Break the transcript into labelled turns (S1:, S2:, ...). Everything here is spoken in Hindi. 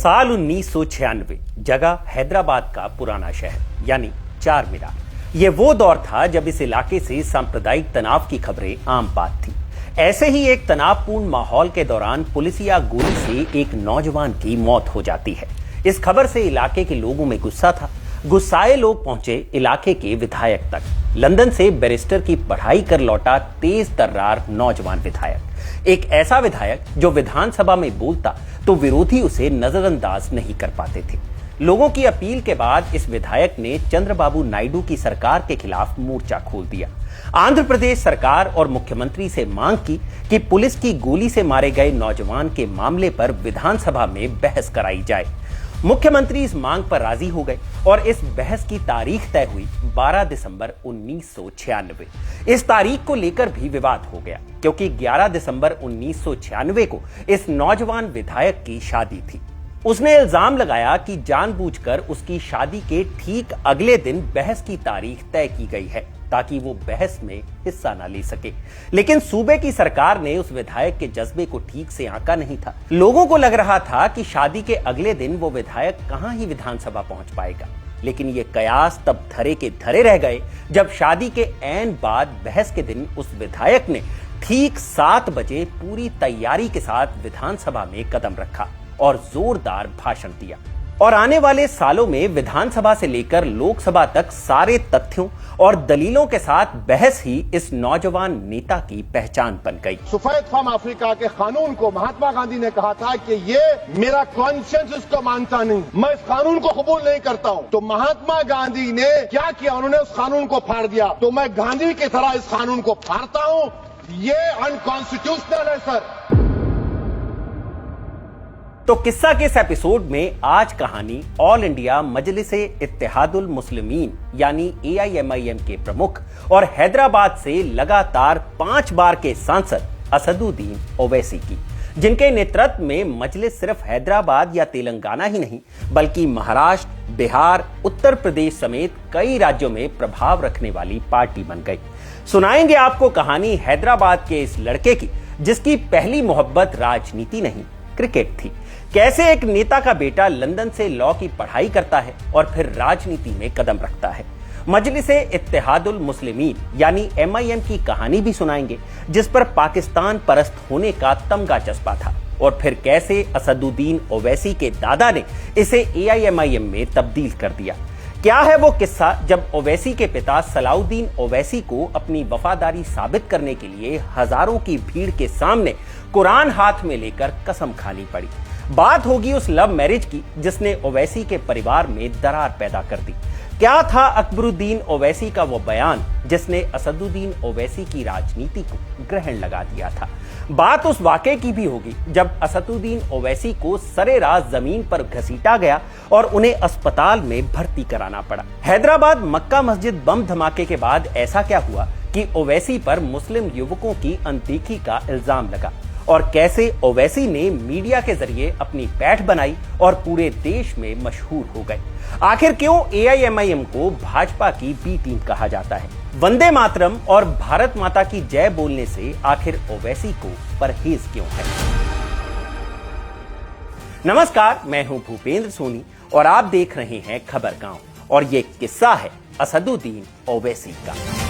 S1: साल 1996, जगह हैदराबाद का पुराना शहर यानी चार मीनार। यह वो दौर था जब इस इलाके से सांप्रदायिक तनाव की खबरें आम बात थी। ऐसे ही एक तनावपूर्ण माहौल के दौरान पुलिसिया गोली से एक नौजवान की मौत हो जाती है। इस खबर से इलाके के लोगों में गुस्सा था। गुस्साए लोग पहुंचे इलाके के विधायक तक। लंदन से बैरिस्टर की पढ़ाई कर लौटा तेज तर्रार नौजवान विधायक, एक ऐसा विधायक जो विधानसभा में बोलता तो विरोधी उसे नजरअंदाज नहीं कर पाते थे। लोगों की अपील के बाद इस विधायक ने चंद्रबाबू नायडू की सरकार के खिलाफ मोर्चा खोल दिया। आंध्र प्रदेश सरकार और मुख्यमंत्री से मांग की कि पुलिस की गोली से मारे गए नौजवान के मामले पर विधानसभा में बहस कराई जाए। मुख्यमंत्री इस मांग पर राजी हो गए और इस बहस की तारीख तय हुई 12 दिसंबर 1996। इस तारीख को लेकर भी विवाद हो गया क्योंकि 11 दिसंबर 1996 को इस नौजवान विधायक की शादी थी। उसने इल्जाम लगाया कि जानबूझकर उसकी शादी के ठीक अगले दिन बहस की तारीख तय की गई है ताकि वो बहस में हिस्सा न ले सके। लेकिन सूबे की सरकार ने उस विधायक के जज्बे को ठीक से आंका नहीं था। लोगों को लग रहा था कि शादी के अगले दिन वो विधायक कहां ही विधानसभा पहुंच पाएगा। लेकिन ये कयास तब धरे के धरे रह गए जब शादी के ऐन बाद बहस के दिन उस विधायक ने ठीक 7 बजे पूरी तैयारी के साथ विधानसभा में कदम रखा और जोरदार भाषण दिया। और आने वाले सालों में विधानसभा से लेकर लोकसभा तक सारे तथ्यों और दलीलों के साथ बहस ही इस नौजवान नेता की पहचान बन गई।
S2: सफेद फार्म अफ्रीका के कानून को महात्मा गांधी ने कहा था कि ये मेरा कॉन्शियंस इसको मानता नहीं, मैं इस कानून को कबूल नहीं करता हूं। तो महात्मा गांधी ने क्या किया, उन्होंने उस कानून को फाड़ दिया। तो मैं गांधी की तरह इस कानून को फाड़ता हूं। ये अनकॉन्स्टिट्यूशनल है सर।
S1: तो किस्सा के इस एपिसोड में आज कहानी ऑल इंडिया मजलिसे इत्तेहादुल मुस्लिमीन यानी AIMIM के प्रमुख और हैदराबाद से लगातार 5 बार के सांसद असदुद्दीन ओवैसी की, जिनके नेतृत्व में मजलिस सिर्फ हैदराबाद या तेलंगाना ही नहीं बल्कि महाराष्ट्र, बिहार, उत्तर प्रदेश समेत कई राज्यों में प्रभाव रखने वाली पार्टी बन गई। सुनाएंगे आपको कहानी हैदराबाद के इस लड़के की जिसकी पहली मोहब्बत राजनीति नहीं क्रिकेट थी। कैसे एक नेता का बेटा लंदन से लॉ की पढ़ाई करता है और फिर राजनीति में कदम रखता है। मजलिसे इत्तेहादुल मुस्लिमीन यानी MIM की कहानी भी सुनाएंगे जिस पर पाकिस्तान परस्त होने का तमगा चस्पा था। और फिर कैसे असदुद्दीन ओवैसी के दादा ने इसे AIMIM में तब्दील कर दिया। क्या है वो किस्सा जब ओवैसी के पिता सलाउद्दीन ओवैसी को अपनी वफादारी साबित करने के लिए हजारों की भीड़ के सामने कुरान हाथ में लेकर कसम खानी पड़ी। बात होगी उस लव मैरिज की जिसने ओवैसी के परिवार में दरार पैदा कर दी। क्या था अकबरुद्दीन ओवैसी का वो बयान जिसने असदुद्दीन ओवैसी की राजनीति को ग्रहण लगा दिया था। बात उस वाकये की भी होगी जब असदुद्दीन ओवैसी को सरेराह जमीन पर घसीटा गया और उन्हें अस्पताल में भर्ती कराना पड़ा। हैदराबाद मक्का मस्जिद बम धमाके के बाद ऐसा क्या हुआ कि ओवैसी पर मुस्लिम युवकों की अनदेखी का इल्जाम लगा और कैसे ओवैसी ने मीडिया के जरिए अपनी पैठ बनाई और पूरे देश में मशहूर हो गए। आखिर क्यों AIMIM को भाजपा की बी टीम कहा जाता है? वंदे मातरम और भारत माता की जय बोलने से आखिर ओवैसी को परहेज क्यों है? नमस्कार, मैं हूं भूपेंद्र सोनी और आप देख रहे हैं खबर गांव और ये किस्सा है असदुद्दीन ओवैसी का।